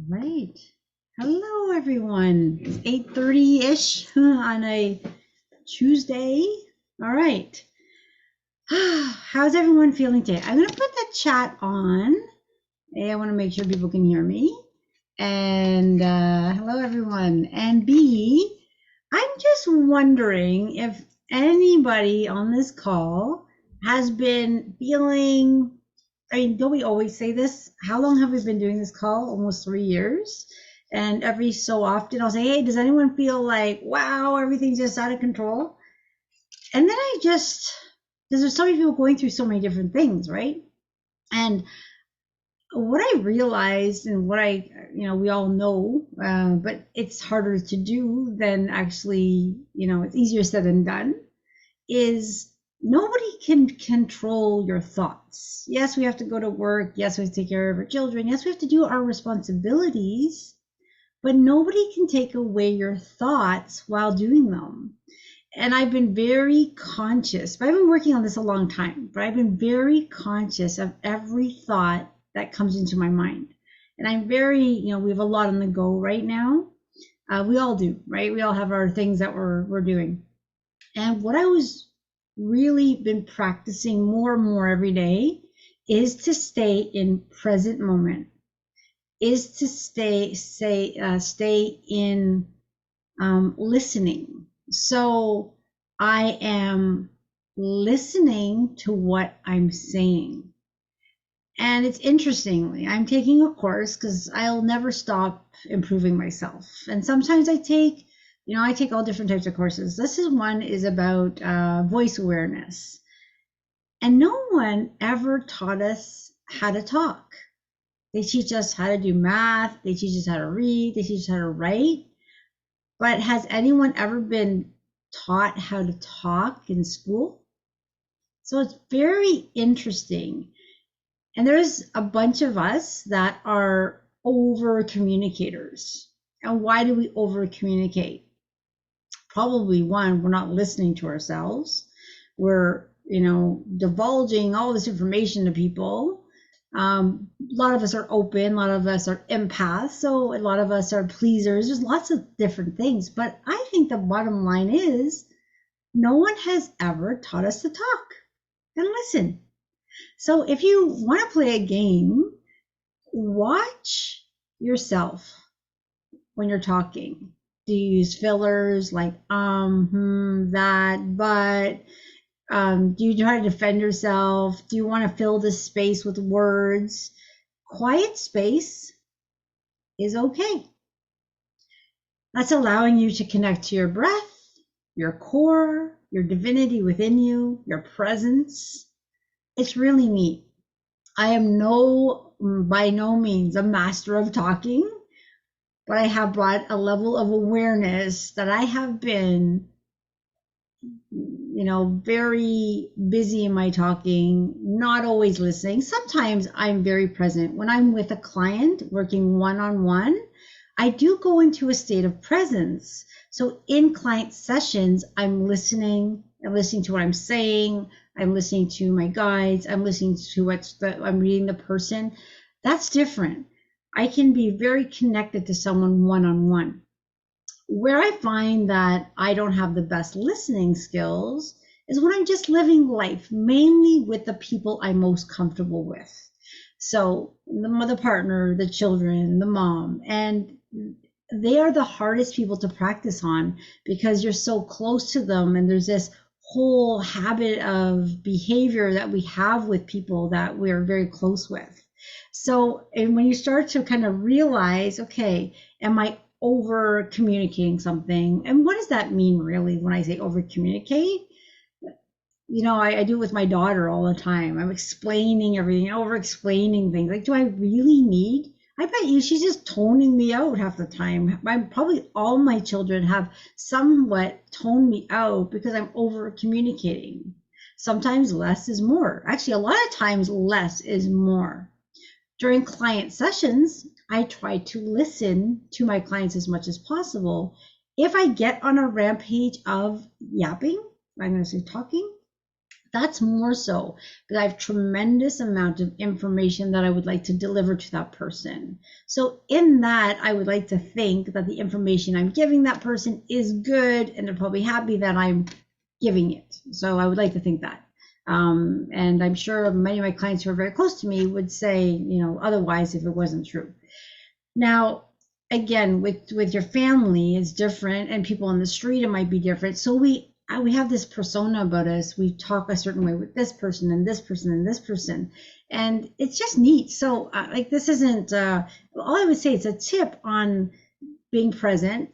Right. Hello, everyone. It's 8:30-ish on a Tuesday. All right. How's everyone feeling today? I'm going to put the chat on. A, I want to make sure people can hear me. And hello, everyone. And B, I'm just wondering if anybody on this call has been feeling, I mean, don't we always say this? How long have we been doing this call? Almost 3 years. And every so often I'll say, hey, does anyone feel like, wow, everything's just out of control? And then because there's so many people going through so many different things, right? And what I realized and we all know, but it's harder to do than actually, it's easier said than done, is nobody can control your thoughts. Yes, we have to go to work. Yes, we have to take care of our children. Yes, we have to do our responsibilities, but nobody can take away your thoughts while doing them. And I've been very conscious, but I've been working on this a long time, but I've been very conscious of every thought that comes into my mind. And I'm very, we have a lot on the go right now. We all do, right? We all have our things that we're doing. And what I was really been practicing more and more every day is to stay in present moment, is to stay in listening. So I am listening to what I'm saying. And it's interestingly, I'm taking a course because I'll never stop improving myself. And sometimes I take all different types of courses. This one is about voice awareness. And no one ever taught us how to talk. They teach us how to do math. They teach us how to read. They teach us how to write. But has anyone ever been taught how to talk in school? So it's very interesting. And there's a bunch of us that are over communicators. And why do we over communicate? Probably one, we're not listening to ourselves. We're, divulging all this information to people. A lot of us are open, a lot of us are empaths, so a lot of us are pleasers. There's lots of different things. But I think the bottom line is no one has ever taught us to talk and listen. So if you want to play a game, watch yourself when you're talking. Do you use fillers like that, but? Do you try to defend yourself? Do you want to fill this space with words? Quiet space is okay. That's allowing you to connect to your breath, your core, your divinity within you, your presence. It's really neat. I am by no means a master of talking, but I have brought a level of awareness that I have been, very busy in my talking, not always listening. Sometimes I'm very present. When I'm with a client working one-on-one, I do go into a state of presence. So in client sessions, I'm listening to what I'm saying. I'm listening to my guides. I'm listening to I'm reading the person. That's different. I can be very connected to someone one-on-one. Where I find that I don't have the best listening skills is when I'm just living life, mainly with the people I'm most comfortable with. So the partner, the children, the mom, and they are the hardest people to practice on because you're so close to them, and there's this whole habit of behavior that we have with people that we're very close with. So, and when you start to kind of realize, okay, am I over communicating something? And what does that mean really when I say over communicate? I do it with my daughter all the time. I'm explaining everything, over explaining things. Like, do I really need? I bet you she's just toning me out half the time. Probably all my children have somewhat toned me out because I'm over communicating. Sometimes less is more. Actually, a lot of times less is more. During client sessions, I try to listen to my clients as much as possible. If I get on a rampage of yapping, I'm going to say talking, That's more so because I have tremendous amount of information that I would like to deliver to that person. So in that, I would like to think that the information I'm giving that person is good and they're probably happy that I'm giving it. So I would like to think that. And I'm sure many of my clients who are very close to me would say, otherwise if it wasn't true. Now, again, with your family is different, and people on the street it might be different. So we have this persona about us. We talk a certain way with this person and this person and this person, and it's just neat. So like this isn't all I would say. It's a tip on being present,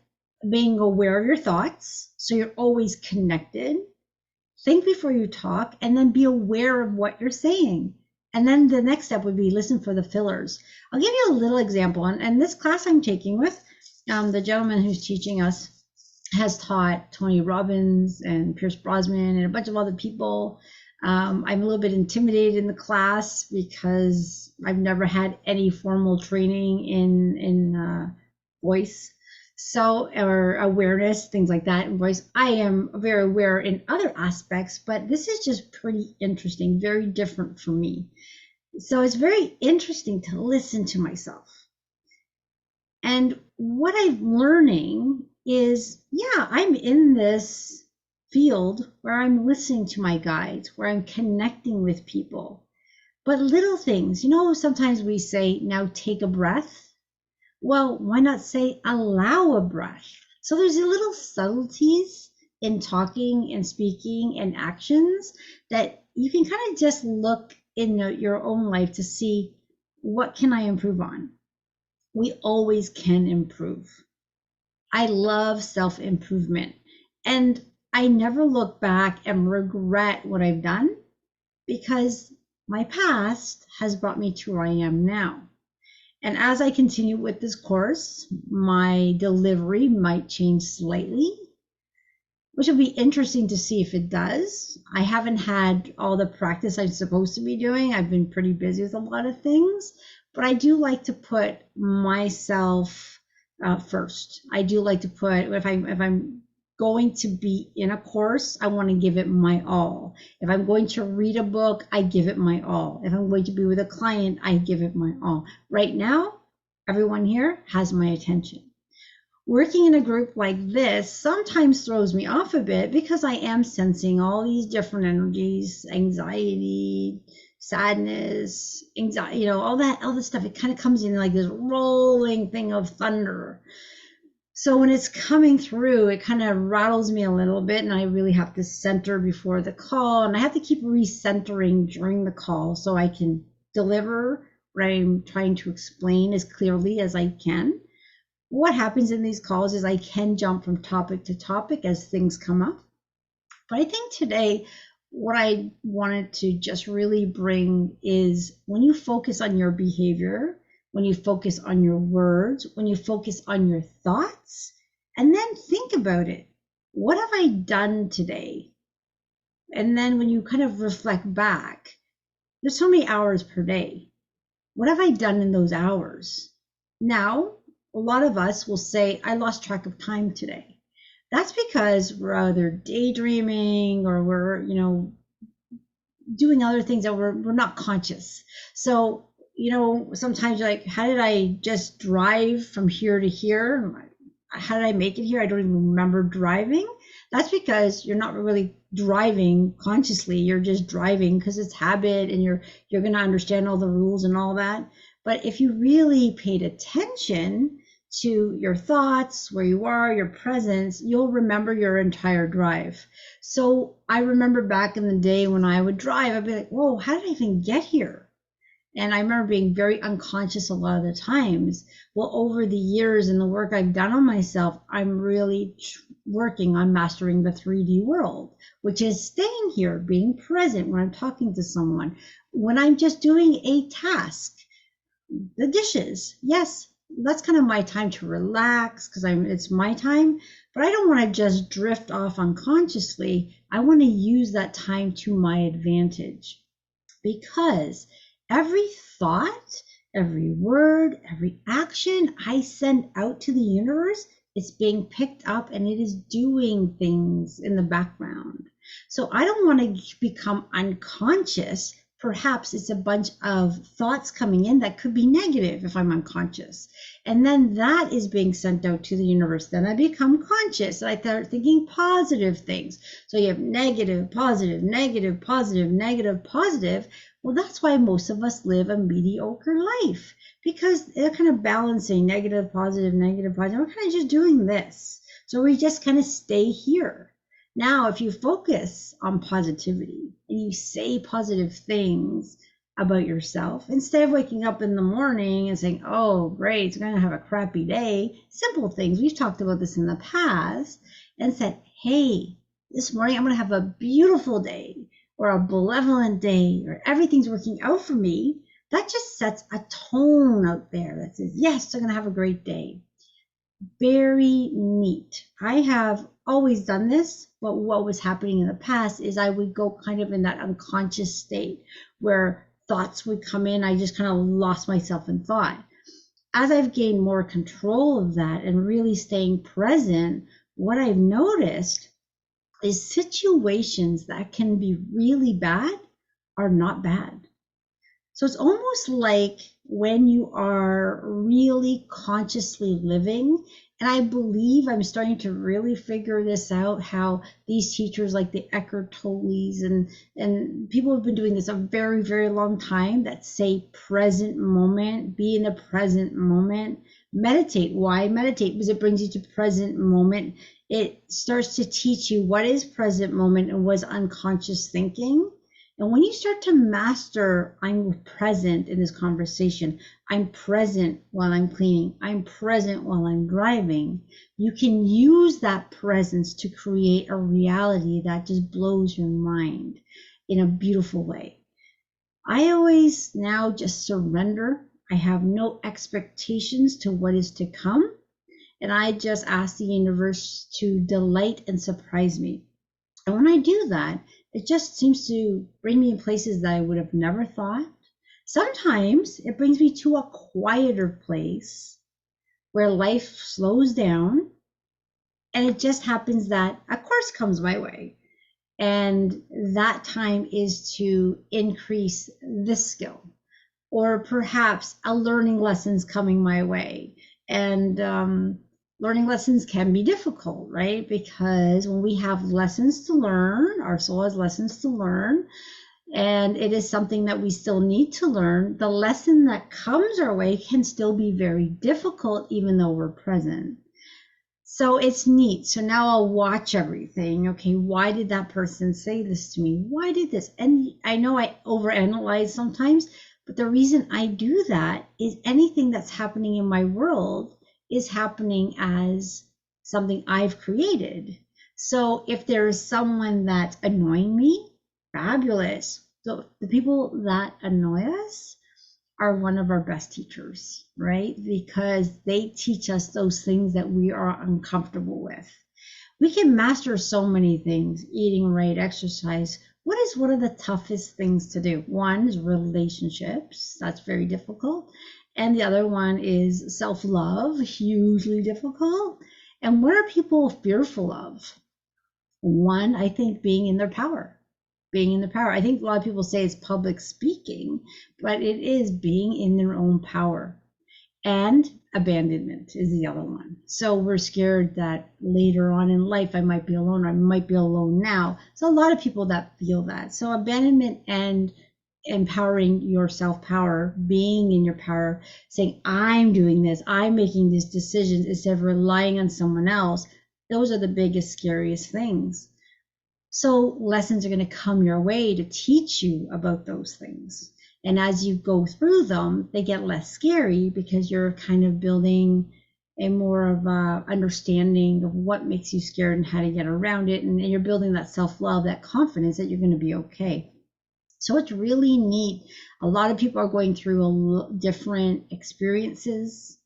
being aware of your thoughts, so you're always connected. Think before you talk, and then be aware of what you're saying. And then the next step would be listen for the fillers. I'll give you a little example. And this class I'm taking with the gentleman who's teaching us has taught Tony Robbins and Pierce Brosnan and a bunch of other people. I'm a little bit intimidated in the class because I've never had any formal training in voice. So, or awareness, things like that in voice. I am very aware in other aspects, but this is just pretty interesting, very different for me. So it's very interesting to listen to myself. And what I'm learning is, yeah, I'm in this field where I'm listening to my guides, where I'm connecting with people. But little things, sometimes we say, now take a breath. Well, why not say allow a breath? So there's little subtleties in talking and speaking and actions that you can kind of just look in your own life to see, what can I improve on? We always can improve. I love self-improvement, and I never look back and regret what I've done, because my past has brought me to where I am now. And as I continue with this course, my delivery might change slightly, which will be interesting to see if it does. I haven't had all the practice I'm supposed to be doing. I've been pretty busy with a lot of things, but I do like to put myself first. I do like to put, if I'm going to be in a course, I want to give it my all. If I'm going to read a book, I give it my all. If I'm going to be with a client, I give it my all. Right now, everyone here has my attention. Working in a group like this sometimes throws me off a bit because I am sensing all these different energies, anxiety, sadness, anxiety, all this stuff. It kind of comes in like this rolling thing of thunder. So when it's coming through, it kind of rattles me a little bit, and I really have to center before the call, and I have to keep recentering during the call so I can deliver what I'm trying to explain as clearly as I can. What happens in these calls is I can jump from topic to topic as things come up. But I think today, what I wanted to just really bring is, when you focus on your behavior, when you focus on your words, when you focus on your thoughts, and then think about it. What have I done today? And then when you kind of reflect back, there's so many hours per day. What have I done in those hours? Now, a lot of us will say, I lost track of time today. That's because we're either daydreaming or we're, doing other things that we're not conscious. So, sometimes you're like, how did I just drive from here to here? How did I make it here? I don't even remember driving. That's because you're not really driving consciously. You're just driving because it's habit, and you're going to understand all the rules and all that. But if you really paid attention to your thoughts, where you are, your presence, you'll remember your entire drive. So I remember back in the day when I would drive, I'd be like, whoa, how did I even get here? And I remember being very unconscious a lot of the times. Well, over the years and the work I've done on myself, I'm really working on mastering the 3D world, which is staying here, being present when I'm talking to someone, when I'm just doing a task. The dishes, yes, that's kind of my time to relax because it's my time, but I don't want to just drift off unconsciously. I want to use that time to my advantage, because every thought, every word, every action I send out to the universe, it's being picked up and it is doing things in the background. So I don't want to become unconscious. Perhaps it's a bunch of thoughts coming in that could be negative if I'm unconscious. And then that is being sent out to the universe. Then I become conscious and I start thinking positive things. So you have negative, positive, negative, positive, negative, positive. Well, that's why most of us live a mediocre life, because they're kind of balancing negative, positive, negative, positive. We're kind of just doing this. So we just kind of stay here. Now, if you focus on positivity and you say positive things about yourself, instead of waking up in the morning and saying, oh, great, it's going to have a crappy day, simple things, we've talked about this in the past, and said, hey, this morning I'm going to have a beautiful day, or a benevolent day, or everything's working out for me. That just sets a tone out there that says, yes, I'm going to have a great day. Very neat. I have always done this, but what was happening in the past is I would go kind of in that unconscious state where thoughts would come in. I just kind of lost myself in thought. As I've gained more control of that and really staying present, what I've noticed is situations that can be really bad are not bad. So it's almost like when you are really consciously living, and I believe I'm starting to really figure this out, how these teachers like the Eckhart Tolles and people have been doing this a very, very long time that say present moment, be in the present moment, meditate. Why meditate? Because it brings you to present moment. It starts to teach you what is present moment and what is unconscious thinking. And when you start to master, I'm present in this conversation, I'm present while I'm cleaning, I'm present while I'm driving, you can use that presence to create a reality that just blows your mind in a beautiful way. I always now just surrender. I have no expectations to what is to come. And I just ask the universe to delight and surprise me. And when I do that, it just seems to bring me in places that I would have never thought. Sometimes it brings me to a quieter place where life slows down, and it just happens that a course comes my way. And that time is to increase this skill, or perhaps a learning lesson's coming my way. And learning lessons can be difficult, right? Because when we have lessons to learn, our soul has lessons to learn, and it is something that we still need to learn. The lesson that comes our way can still be very difficult, even though we're present. So it's neat. So now I'll watch everything. Okay, why did that person say this to me? Why did this? And I know I overanalyze sometimes, but the reason I do that is anything that's happening in my world is happening as something I've created. So if there is someone that's annoying me, fabulous. So the people that annoy us are one of our best teachers, right? Because they teach us those things that we are uncomfortable with. We can master so many things, eating right, exercise. What is one of the toughest things to do? One is relationships. That's very difficult. And the other one is self-love, hugely difficult. And what are people fearful of? One, I think being in their power. Being in the power. I think a lot of people say it's public speaking, but it is being in their own power. And abandonment is the other one. So we're scared that later on in life I might be alone, or I might be alone now. So a lot of people that feel that. So abandonment and empowering your self-power, being in your power, saying, I'm doing this, I'm making these decisions instead of relying on someone else. Those are the biggest, scariest things. So lessons are going to come your way to teach you about those things. And as you go through them, they get less scary because you're kind of building a more of a understanding of what makes you scared and how to get around it. And you're building that self-love, that confidence that you're going to be okay. So it's really neat. A lot of people are going through different experiences.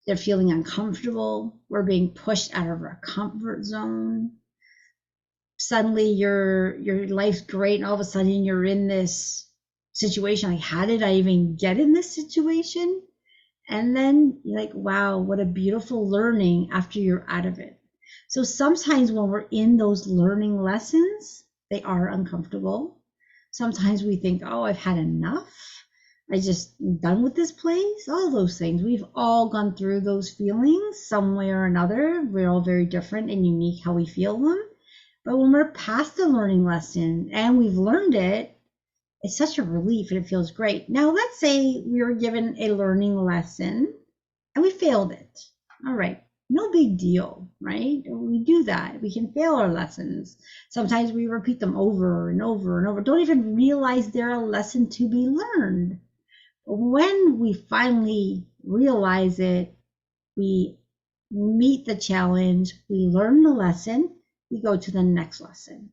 They're feeling uncomfortable. We're being pushed out of our comfort zone. Suddenly your life's great, and all of a sudden you're in this situation. Like, how did I even get in this situation? And then you're like, wow, what a beautiful learning after you're out of it. So sometimes when we're in those learning lessons, They are uncomfortable. Sometimes we think, oh, I've had enough. I just done with this place. All those things. We've all gone through those feelings some way or another. We're all very different and unique how we feel them. But when we're past the learning lesson and we've learned it, it's such a relief and it feels great. Now, let's say we were given a learning lesson and we failed it. All right, no big deal, right? We do that. We can fail our lessons. Sometimes we repeat them over and over and over. Don't even realize they're a lesson to be learned. When we finally realize it, we meet the challenge, we learn the lesson, we go to the next lesson.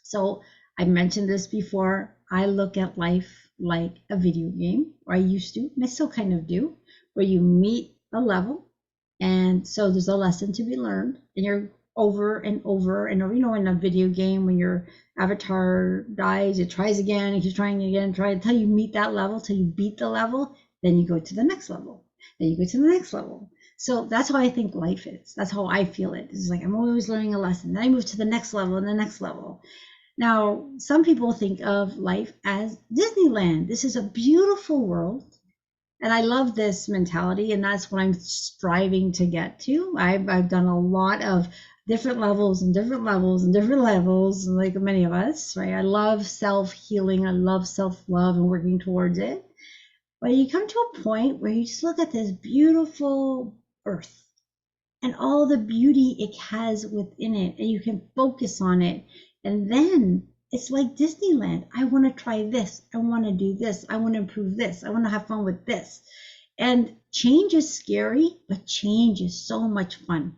So I mentioned this before. I look at life like a video game, or I used to, and I still kind of do, where you meet a level, and so there's a lesson to be learned, and you're over and over and over. You know, in a video game, when your avatar dies, it tries again, it keeps trying again, try until you meet that level, till you beat the level, then you go to the next level, then you go to the next level. So that's how I think life is. That's how I feel it. It's like I'm always learning a lesson. Then I move to the next level and the next level. Now, some people think of life as Disneyland. This is a beautiful world. And I love this mentality, and that's what I'm striving to get to. I've done a lot of different levels and different levels and different levels, like many of us, right? I love self-healing. I love self-love and working towards it. But you come to a point where you just look at this beautiful earth and all the beauty it has within it, and you can focus on it. And then it's like Disneyland. I want to try this. I want to do this. I want to improve this. I want to have fun with this. And change is scary, but change is so much fun.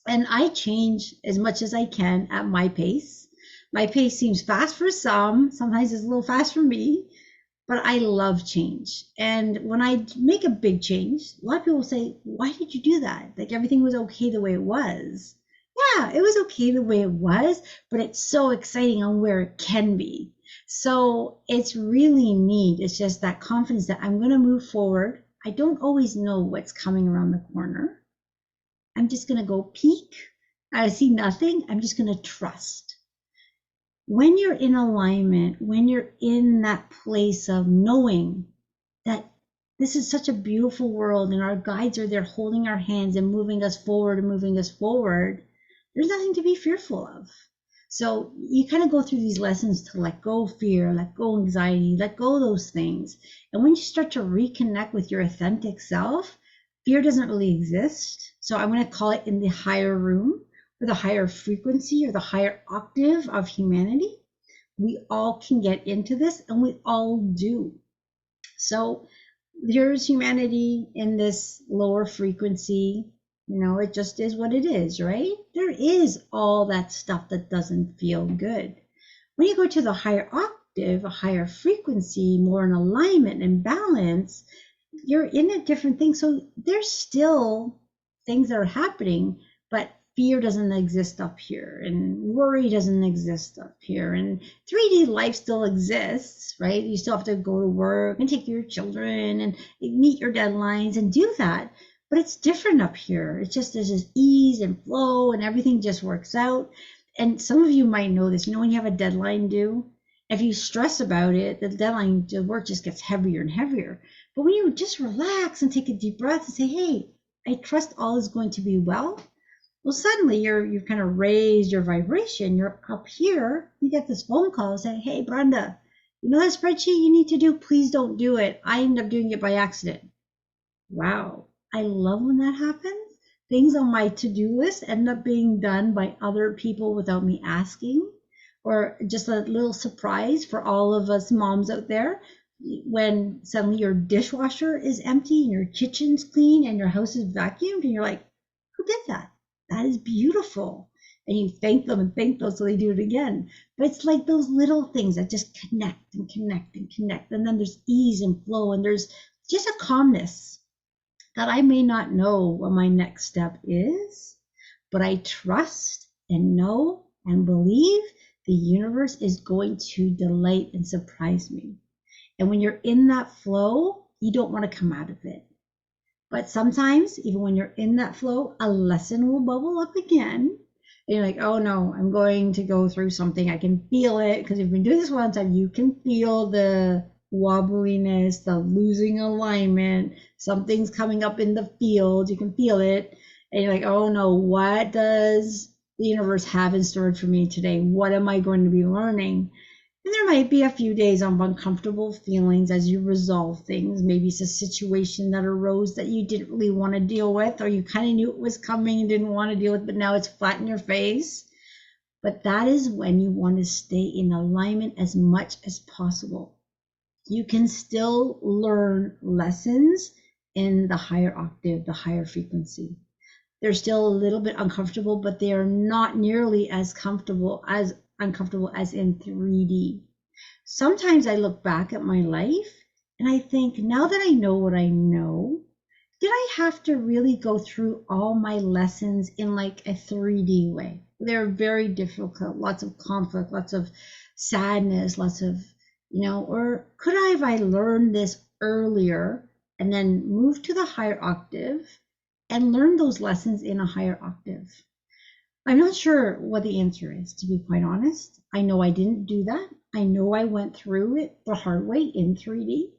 And I change as much as I can at my pace. My pace seems fast for some. Sometimes it's a little fast for me. But I love change. And when I make a big change, a lot of people say, why did you do that? Like everything was okay the way it was. Yeah, it was okay the way it was, but it's so exciting on where it can be. So it's really neat. It's just that confidence that I'm going to move forward. I don't always know what's coming around the corner. I'm just going to go peek. I see nothing. I'm just going to trust. When you're in alignment, when you're in that place of knowing that this is such a beautiful world and our guides are there holding our hands and moving us forward and moving us forward, there's nothing to be fearful of. So you kind of go through these lessons to let go fear, let go anxiety, let go those things. And when you start to reconnect with your authentic self, fear doesn't really exist. So I'm going to call it in the higher room, or the higher frequency, or the higher octave of humanity. We all can get into this, and we all do. So there's humanity in this lower frequency. You know, it just is what it is, right? There is all that stuff that doesn't feel good. When you go to the higher octave, a higher frequency, more in alignment and balance, you're in a different thing. So there's still things that are happening, but fear doesn't exist up here, and worry doesn't exist up here, and 3D life still exists, right? You still have to go to work and take your children and meet your deadlines and do that. But it's different up here. It's just there's this ease and flow, and everything just works out. And some of you might know this. You know, when you have a deadline due, if you stress about it, the deadline, the work just gets heavier and heavier. But when you just relax and take a deep breath and say, hey, I trust all is going to be well, well, suddenly you've kind of raised your vibration. You're up here. You get this phone call saying, hey, Brenda, you know that spreadsheet you need to do? Please don't do it. I end up doing it by accident. Wow. I love when that happens. Things on my to-do list end up being done by other people without me asking, or just a little surprise for all of us moms out there when suddenly your dishwasher is empty and your kitchen's clean and your house is vacuumed and you're like, who did that? That is beautiful. And you thank them and thank them so they do it again. But it's like those little things that just connect and connect and connect. And then there's ease and flow, and there's just a calmness that I may not know what my next step is, but I trust and know and believe the universe is going to delight and surprise me. And when you're in that flow, you don't want to come out of it. But sometimes, even when you're in that flow, a lesson will bubble up again. And you're like, oh no, I'm going to go through something. I can feel it because you've been doing this one time. You can feel the wobbliness, the losing alignment. Something's coming up in the field. You can feel it. And you're like, oh no, what does the universe have in store for me today? What am I going to be learning? And there might be a few days of uncomfortable feelings as you resolve things. Maybe it's a situation that arose that you didn't really want to deal with, or you kind of knew it was coming and didn't want to deal with, but now it's flat in your face. But that is when you want to stay in alignment as much as possible. You can still learn lessons in the higher octave, the higher frequency. They're still a little bit uncomfortable, but they are not nearly as uncomfortable as in 3D. Sometimes I look back at my life and I think, now that I know what I know, did I have to really go through all my lessons in like a 3D way? They're very difficult, lots of conflict, lots of sadness, lots of, or could I learned this earlier and then moved to the higher octave and learn those lessons in a higher octave? I'm not sure what the answer is, to be quite honest. I know I didn't do that. I know I went through it the hard way in 3D.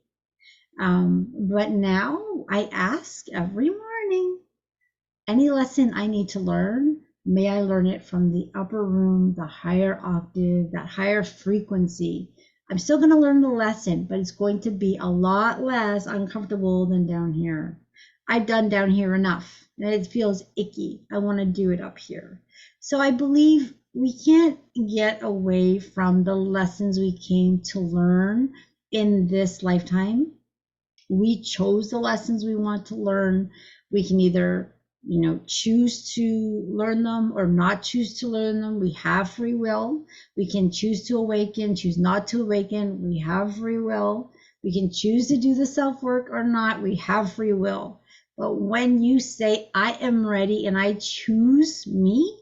But now I ask every morning, any lesson I need to learn, may I learn it from the upper room, the higher octave, that higher frequency. I'm still going to learn the lesson, but it's going to be a lot less uncomfortable than down here. I've done down here enough. It feels icky. I want to do it up here. So I believe we can't get away from the lessons we came to learn in this lifetime. We chose the lessons we want to learn. We can either, choose to learn them or not choose to learn them. We have free will. We can choose to awaken, choose not to awaken. We have free will. We can choose to do the self-work or not. We have free will. But when you say, I am ready and I choose me,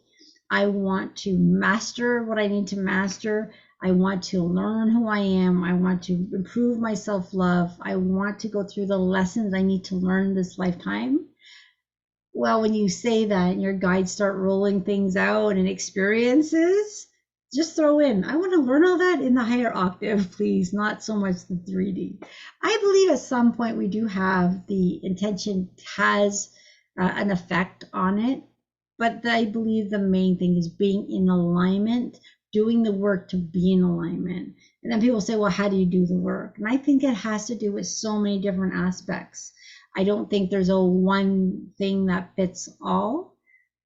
I want to master what I need to master. I want to learn who I am. I want to improve my self-love. I want to go through the lessons I need to learn this lifetime. Well, when you say that and your guides start rolling things out and experiences, just throw in, I want to learn all that in the higher octave, please, not so much the 3D. I believe at some point we do have the intention has an effect on it, but I believe the main thing is being in alignment, doing the work to be in alignment. And then people say, well, how do you do the work? And I think it has to do with so many different aspects. I don't think there's a one thing that fits all.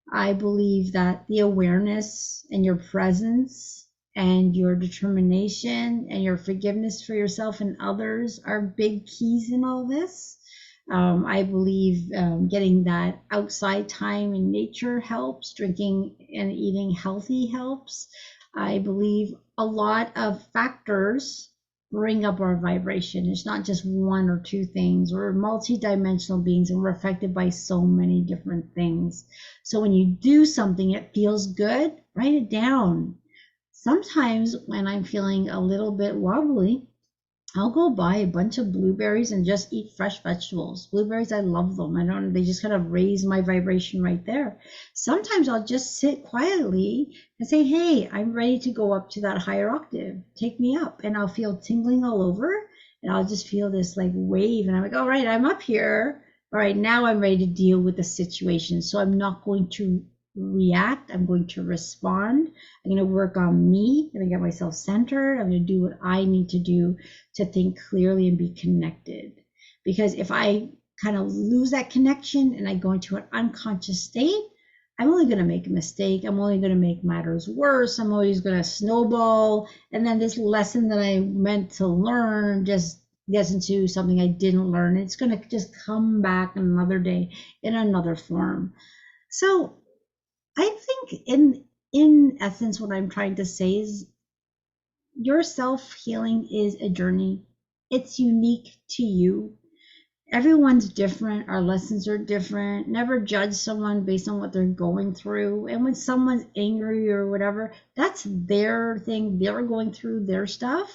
I believe that the awareness and your presence and your determination and your forgiveness for yourself and others are big keys in all this. I believe getting that outside time in nature helps. Drinking and eating healthy helps. I believe a lot of factors bring up our vibration. It's not just one or two things. We're multi-dimensional beings and we're affected by so many different things. So when you do something, it feels good, write it down. Sometimes when I'm feeling a little bit wobbly, I'll go buy a bunch of blueberries and just eat fresh vegetables. Blueberries, I love them. They just kind of raise my vibration right there. Sometimes I'll just sit quietly and say, hey, I'm ready to go up to that higher octave. Take me up. And I'll feel tingling all over. And I'll just feel this like wave. And I'm like, all right, I'm up here. All right, now I'm ready to deal with the situation. So I'm not going to react. I'm going to respond. I'm going to work on me. I'm going to get myself centered. I'm going to do what I need to do to think clearly and be connected. Because if I kind of lose that connection and I go into an unconscious state, I'm only going to make a mistake. I'm only going to make matters worse. I'm always going to snowball. And then this lesson that I meant to learn just gets into something I didn't learn. It's going to just come back another day in another form. So I think in essence, what I'm trying to say is your self-healing is a journey. It's unique to you. Everyone's different. Our lessons are different. Never judge someone based on what they're going through. And when someone's angry or whatever, that's their thing. They're going through their stuff.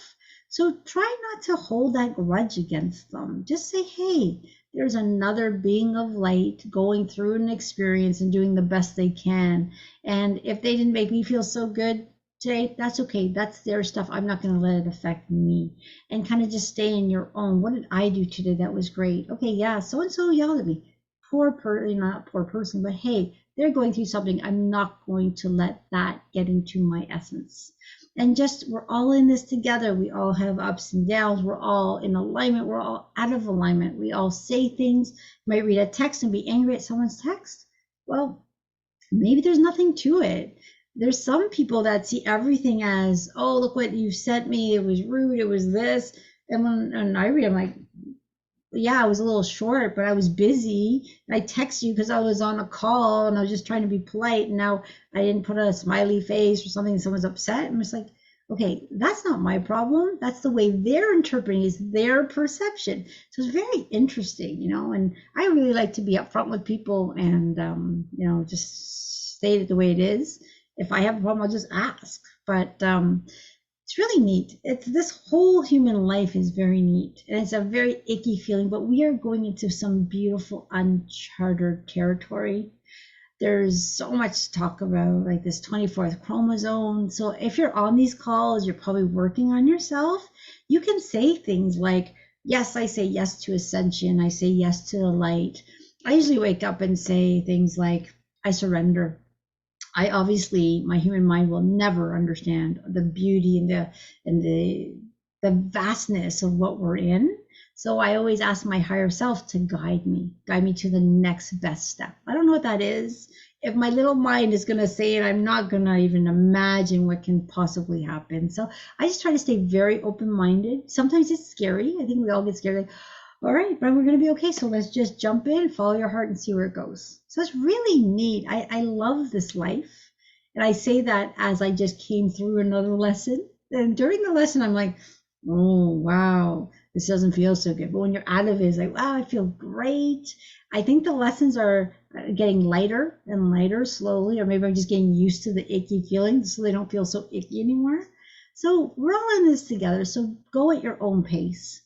So try not to hold that grudge against them. Just say, hey, there's another being of light going through an experience and doing the best they can. And if they didn't make me feel so good today, that's okay. That's their stuff. I'm not going to let it affect me. And kind of just stay in your own. What did I do today that was great? Okay, yeah, so and so yelled at me. Not poor person, but hey, they're going through something. I'm not going to let that get into my essence. And just, we're all in this together. We all have ups and downs. We're all in alignment. We're all out of alignment. We all say things. You might read a text and be angry at someone's text. Well, maybe there's nothing to it. There's some people that see everything as, oh, look what you sent me. It was rude. It was this. And I read, I'm like, yeah, I was a little short, but I was busy. I text you because I was on a call and I was just trying to be polite. And now I didn't put a smiley face or something and someone's upset. I'm just like, okay, that's not my problem. That's the way they're interpreting, is their perception. So it's very interesting, and I really like to be upfront with people and, just state it the way it is. If I have a problem, I'll just ask. But it's really neat. This whole human life is very neat, and it's a very icky feeling, but we are going into some beautiful uncharted territory. There's so much to talk about, like this 24th chromosome. So if you're on these calls, you're probably working on yourself. You can say things like, yes, I say yes to ascension. I say yes to the light. I usually wake up and say things like, I surrender. My human mind will never understand the beauty and the vastness of what we're in. So I always ask my higher self to guide me to the next best step. I don't know what that is. If my little mind is going to say it, I'm not going to even imagine what can possibly happen. So I just try to stay very open-minded. Sometimes it's scary. I think we all get scared. Like, all right, but we're going to be okay. So let's just jump in, follow your heart and see where it goes. So it's really neat. I love this life. And I say that as I just came through another lesson. And during the lesson, I'm like, oh, wow, this doesn't feel so good. But when you're out of it, it's like, wow, I feel great. I think the lessons are getting lighter and lighter slowly, or maybe I'm just getting used to the icky feelings so they don't feel so icky anymore. So we're all in this together. So go at your own pace.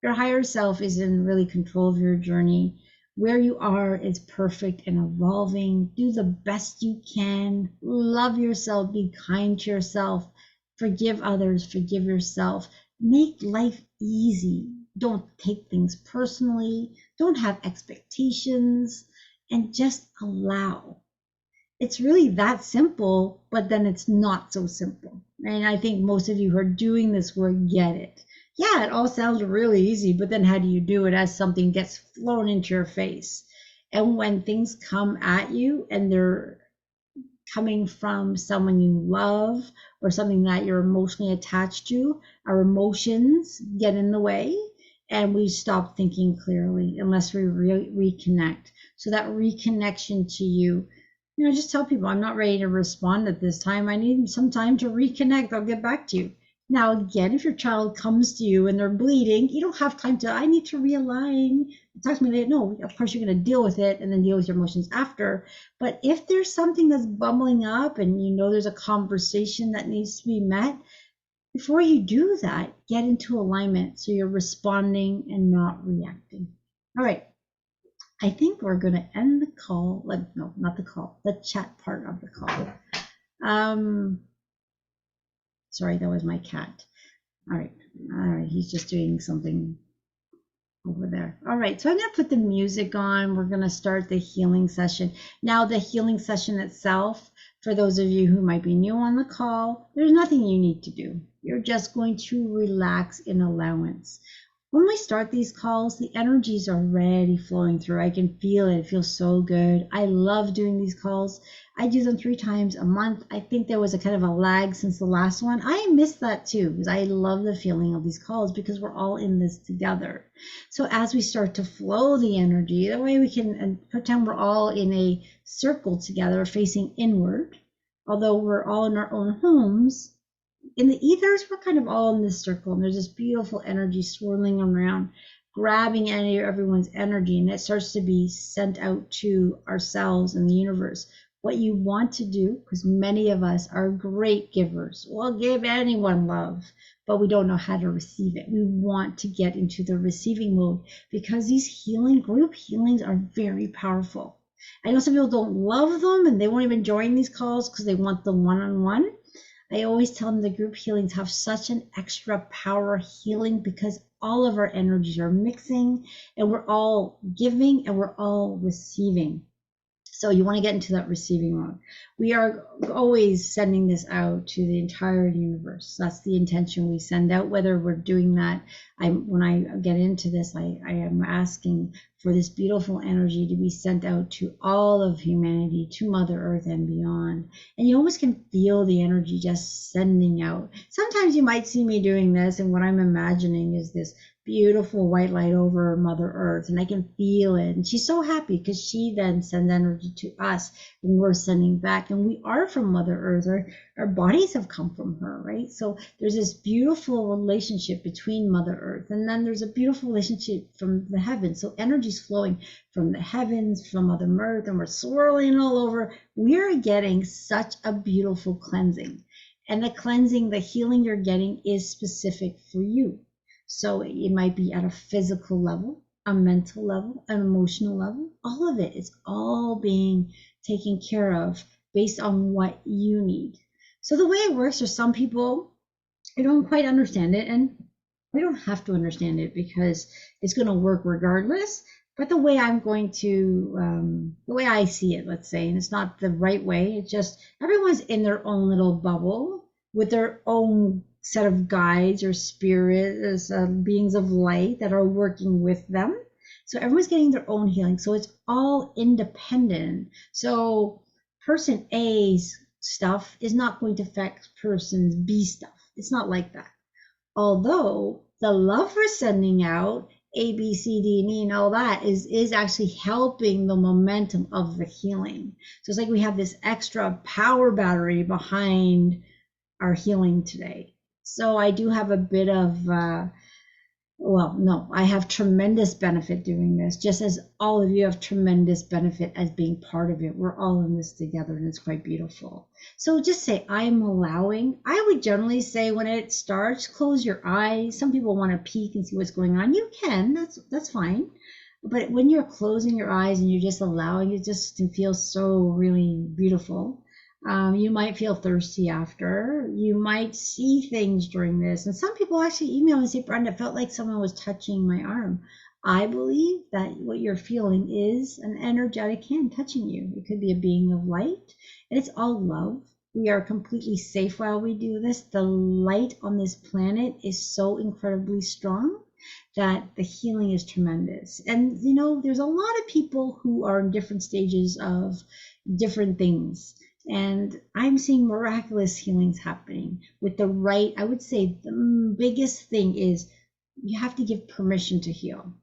Your higher self is in really control of your journey. Where you are is perfect and evolving. Do the best you can. Love yourself. Be kind to yourself. Forgive others. Forgive yourself. Make life easy. Don't take things personally. Don't have expectations. And just allow. It's really that simple, but then it's not so simple. And I think most of you who are doing this work get it. Yeah, it all sounds really easy, but then how do you do it as something gets flown into your face? And when things come at you and they're coming from someone you love or something that you're emotionally attached to, our emotions get in the way and we stop thinking clearly unless we reconnect. So that reconnection to you, just tell people, I'm not ready to respond at this time. I need some time to reconnect. I'll get back to you. Now, again, if your child comes to you and they're bleeding, you don't have time to, I need to realign. Talk to me later. No, of course, you're going to deal with it and then deal with your emotions after. But if there's something that's bubbling up and there's a conversation that needs to be met, before you do that, get into alignment so you're responding and not reacting. All right. I think we're going to end the call. No, not the call, the chat part of the call. Sorry, that was my cat. All right, he's just doing something over there. All right, so I'm gonna put the music on. We're gonna start the healing session. Now, the healing session itself, for those of you who might be new on the call, there's nothing you need to do. You're just going to relax in allowance. When we start these calls, the energies are already flowing through. I can feel it. It feels so good. I love doing these calls. I do them 3 times a month. I think there was a kind of a lag since the last one. I miss that too, because I love the feeling of these calls because we're all in this together. So as we start to flow the energy, that way we can pretend we're all in a circle together facing inward, although we're all in our own homes. In the ethers, we're kind of all in this circle, and there's this beautiful energy swirling around. grabbing everyone's energy, and it starts to be sent out to ourselves and the universe. What you want to do, because many of us are great givers, we'll give anyone love, but we don't know how to receive it. We want to get into the receiving mode because these group healings are very powerful. I know some people don't love them and they won't even join these calls because they want the one-on-one. I always tell them the group healings have such an extra power healing because all of our energies are mixing and we're all giving and we're all receiving. So you want to get into that receiving mode. We are always sending this out to the entire universe. That's the intention we send out, whether we're doing that. When I get into this, I am asking for this beautiful energy to be sent out to all of humanity, to Mother Earth and beyond. And you almost can feel the energy just sending out. Sometimes you might see me doing this, and what I'm imagining is this beautiful white light over Mother Earth, and I can feel it. And she's so happy because she then sends energy to us and we're sending back. And we are from Mother Earth. Our bodies have come from her, right? So there's this beautiful relationship between Mother Earth, and then there's a beautiful relationship from the heavens. So energy's flowing from the heavens, from Mother Earth, and we're swirling all over. We're getting such a beautiful cleansing. And the cleansing, the healing you're getting is specific for you. So it might be at a physical level, a mental level, an emotional level. All of it is all being taken care of based on what you need. So the way it works for some people, I don't quite understand it, and we don't have to understand it because it's going to work regardless. But the way I'm going to, the way I see it, let's say, and it's not the right way, it's just everyone's in their own little bubble with their own set of guides or spirits, beings of light that are working with them. So everyone's getting their own healing. So it's all independent. So person A's stuff is not going to affect person B stuff. It's not like that. Although the love we're sending out, A, B, C, D, and E, and all that is actually helping the momentum of the healing. So it's like we have this extra power battery behind our healing today. So I do have a bit of, I have tremendous benefit doing this, just as all of you have tremendous benefit as being part of it. We're all in this together, and it's quite beautiful. So just say, I'm allowing. I would generally say when it starts, close your eyes. Some people want to peek and see what's going on. You can, that's fine. But when you're closing your eyes and you're just allowing it just to feel so really beautiful, you might feel thirsty after. You might see things during this. And some people actually email and say, Brenda, it felt like someone was touching my arm. I believe that what you're feeling is an energetic hand touching you. It could be a being of light. And it's all love. We are completely safe while we do this. The light on this planet is so incredibly strong that the healing is tremendous. And, there's a lot of people who are in different stages of different things. And I'm seeing miraculous healings happening with the right. I would say the biggest thing is you have to give permission to heal.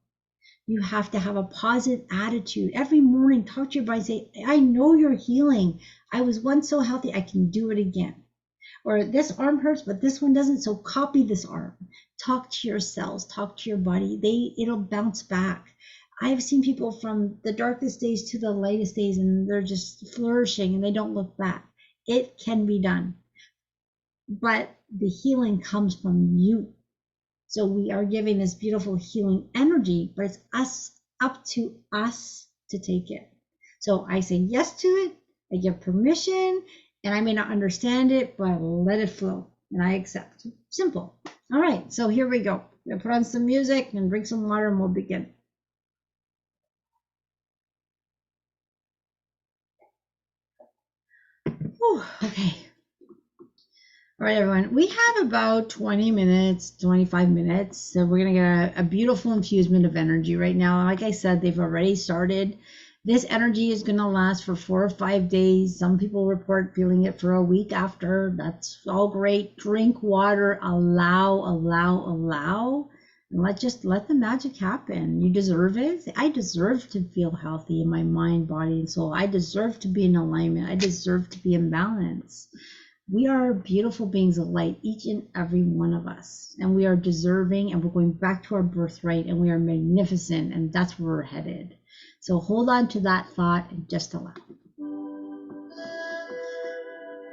You have to have a positive attitude. Every morning, talk to your body, say, I know you're healing. I was once so healthy, I can do it again. Or this arm hurts, but this one doesn't, so copy this arm. Talk to your cells, talk to your body. It'll bounce back. I've seen people from the darkest days to the lightest days, and they're just flourishing and they don't look back. It can be done. But the healing comes from you. So we are giving this beautiful healing energy, but it's up to us to take it. So I say yes to it, I give permission, and I may not understand it, but let it flow, and I accept. Simple. All right, so here we go. We'll put on some music and drink some water, and we'll begin. Okay. All right, everyone. We have about 20 minutes, 25 minutes. So we're going to get a beautiful infusement of energy right now. Like I said, they've already started. This energy is going to last for 4 or 5 days. Some people report feeling it for a week after. That's all great. Drink water, allow. And let the magic happen. You deserve it. I deserve to feel healthy in my mind, body, and soul. I deserve to be in alignment. I deserve to be in balance. We are beautiful beings of light, each and every one of us. And we are deserving, and we're going back to our birthright, and we are magnificent, and that's where we're headed. So hold on to that thought and just allow.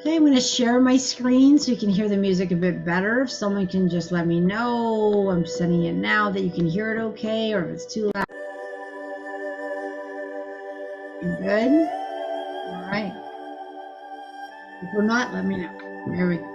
Okay, I'm going to share my screen so you can hear the music a bit better. If someone can just let me know, I'm sending it now, that you can hear it okay, or if it's too loud. You good? All right. If we're not, let me know. There we go.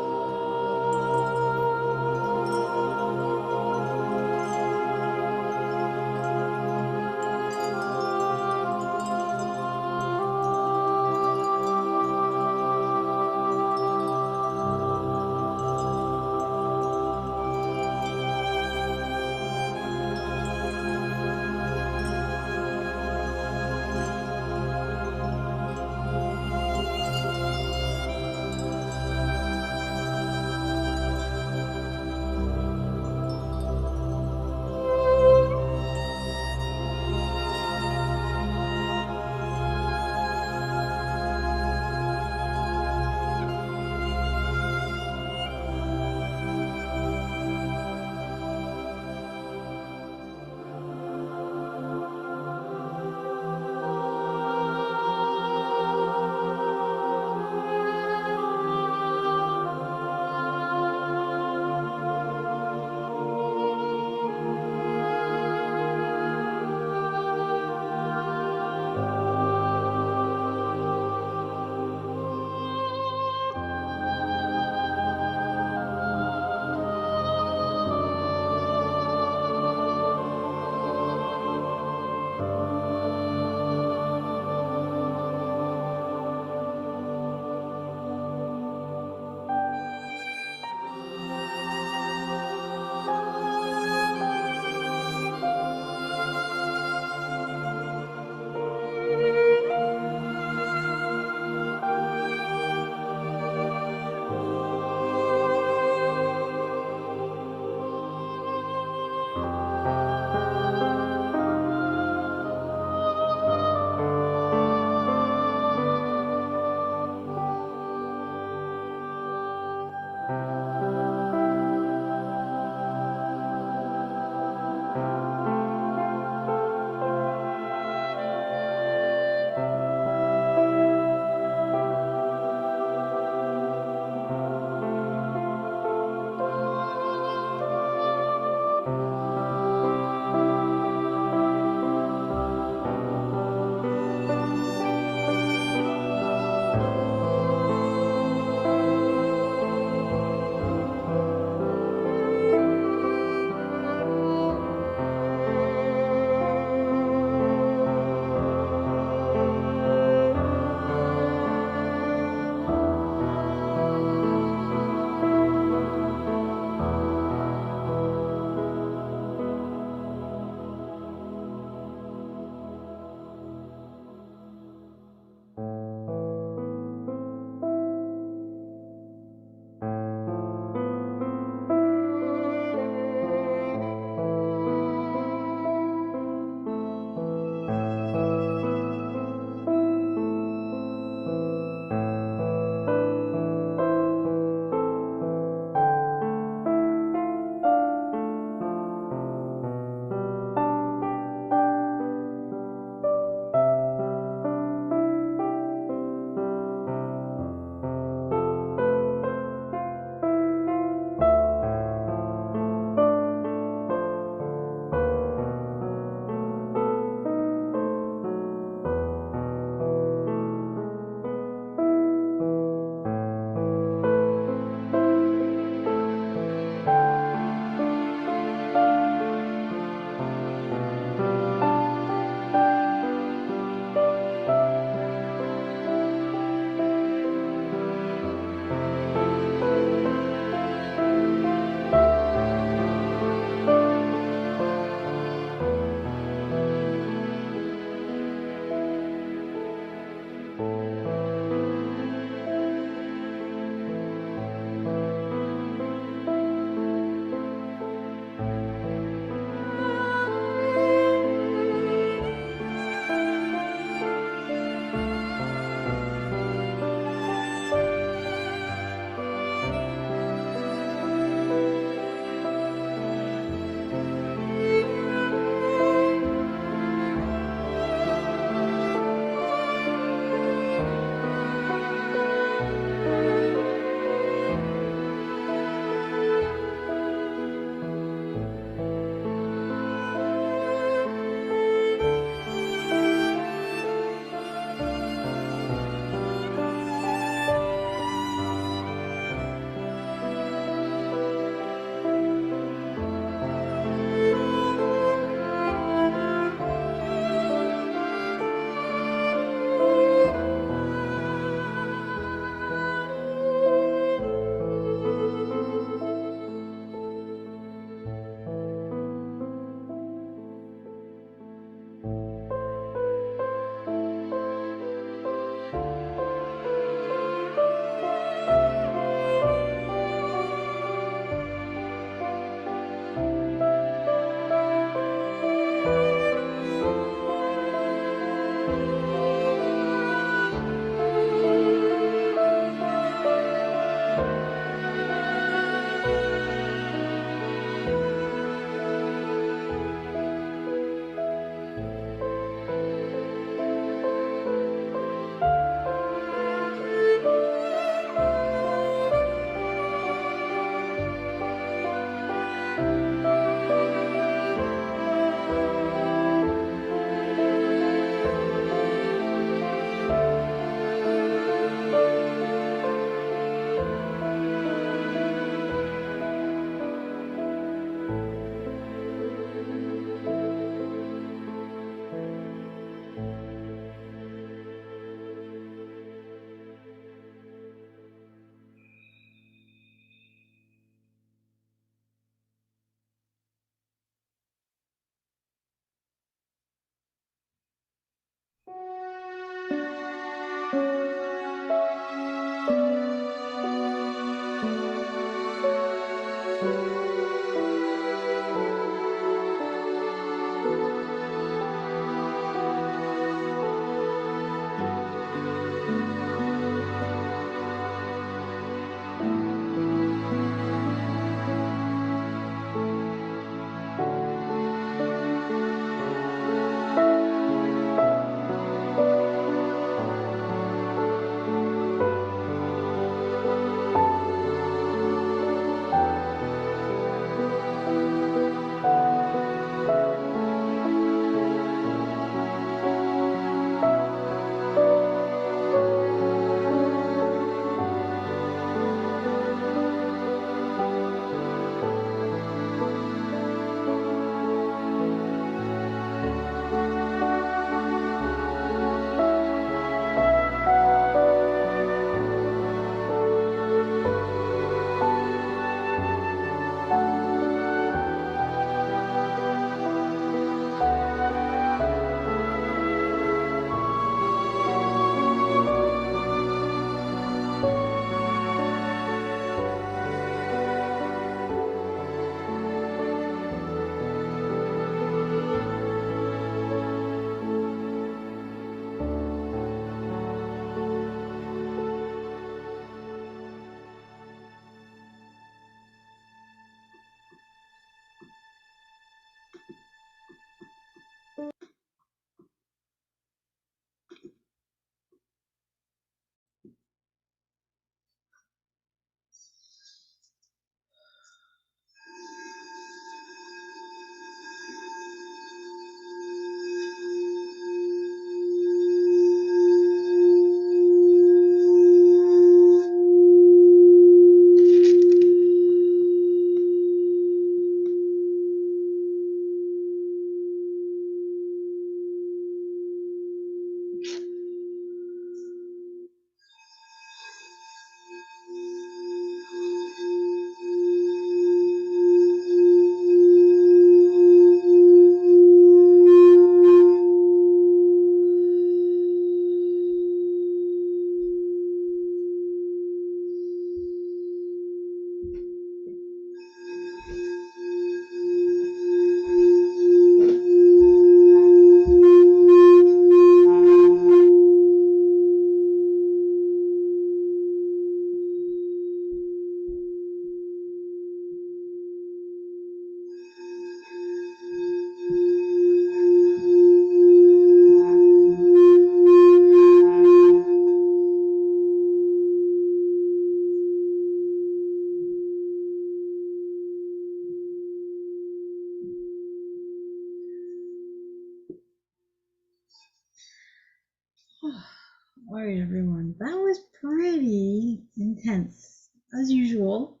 All right, everyone. That was pretty intense, as usual.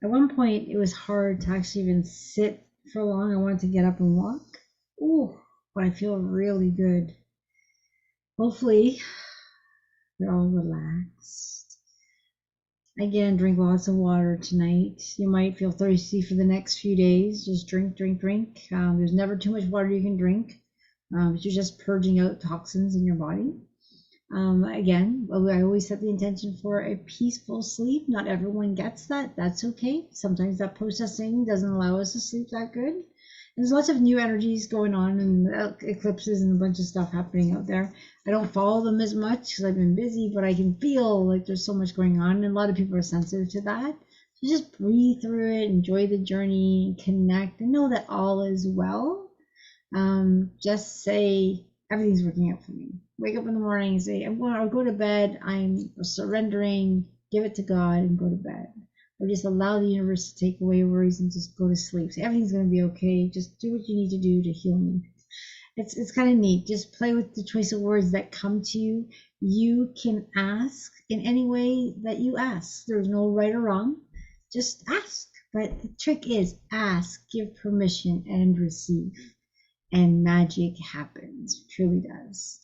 At one point, it was hard to actually even sit for long. I wanted to get up and walk. Ooh, but I feel really good. Hopefully, you're all relaxed. Again, drink lots of water tonight. You might feel thirsty for the next few days. Just drink, drink, drink. There's never too much water you can drink. You're just purging out toxins in your body. Again, I always set the intention for a peaceful sleep. Not everyone gets that. That's okay. Sometimes that processing doesn't allow us to sleep that good. There's lots of new energies going on and eclipses and a bunch of stuff happening out there. I don't follow them as much because I've been busy, but I can feel like there's so much going on, and a lot of people are sensitive to that. So just breathe through it, enjoy the journey, connect, and know that all is well. Just say everything's working out for me. Wake up in the morning and say, I'll go to bed, I'm surrendering, give it to God and go to bed. Or just allow the universe to take away worries and just go to sleep. Say everything's gonna be okay. Just do what you need to do to heal me. It's kind of neat. Just play with the choice of words that come to you. You can ask in any way that you ask. There's no right or wrong. Just ask. But the trick is ask, give permission, and receive. And magic happens. It truly does.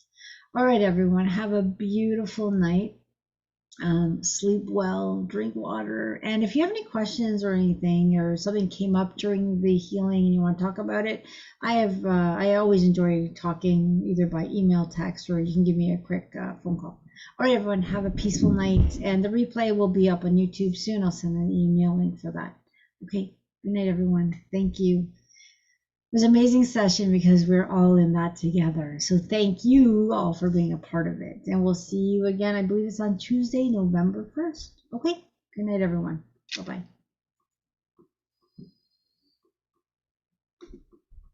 All right, everyone. Have a beautiful night. Sleep well, drink water. And if you have any questions or anything, or something came up during the healing and you want to talk about it, I always enjoy talking either by email, text, or you can give me a quick phone call. All right, everyone, have a peaceful night. And the replay will be up on YouTube soon. I'll send an email link for that. Okay, good night, everyone. Thank you. It was an amazing session because we're all in that together. So thank you all for being a part of it. And we'll see you again. I believe it's on Tuesday, November 1st. Okay. Good night, everyone. Bye-bye.